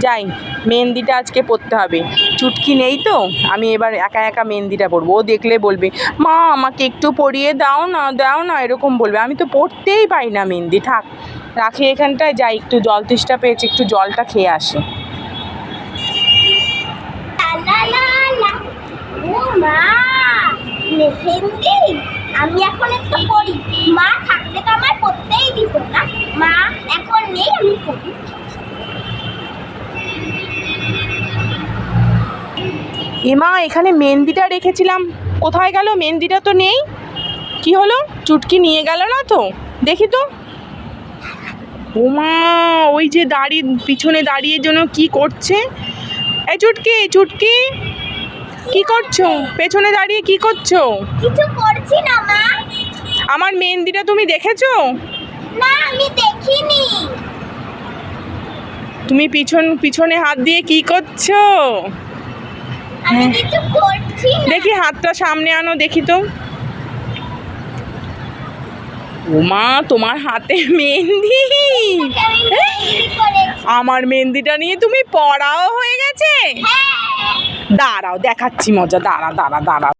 যাই, মেহেন্দিটা আজকে পরতে হবে। চুটকি নেই তো, আমি এবার একা একা মেহেন্দিটা পরবো। ও দেখলে বলবে মা আমাকে একটু পরিয়ে দাও না এরকম বলবে। আমি তো পরতেই পারি না মেহেন্দি। থাক, রাখি এখানটায়। যাই, একটু জল তেষ্টা পেয়েছে, একটু জলটা খেয়ে আসি। আমি এখন একটু পড়ি, মা থাকলে তো আমার পড়তেই দিত না, মা এখন নেই, আমি পড়ি। এমা, এখানে মেহেন্দিটা রেখেছিলাম, কোথায় গেল? মেহেন্দিটা তো নেই। কি হলো? চুটকি নিয়ে গেল না তো? দেখি তো। ওমা, ওই যে পিছনে দাঁড়িয়ে জন্য কি করছে? এই চুটকি, চুটকি কি করছো? পেছনে দাঁড়িয়ে কি করছো? কিছু করছি না মা। আমার মেহেন্দিটা তুমি দেখেছো? না, আমি দেখিনি। তুমি পিছনে হাত দিয়ে কি করছো? আমি কিছু করছি না। দেখি হাতটা সামনে আনো, দেখি তো। ওমা, তোমার হাতে মেহেন্দি! আমার মেহেন্দিটা নিয়ে তুমি পড়াও হয়ে গেছে। দাঁড়াও, দেখাচ্ছি মজা। দাঁড়া।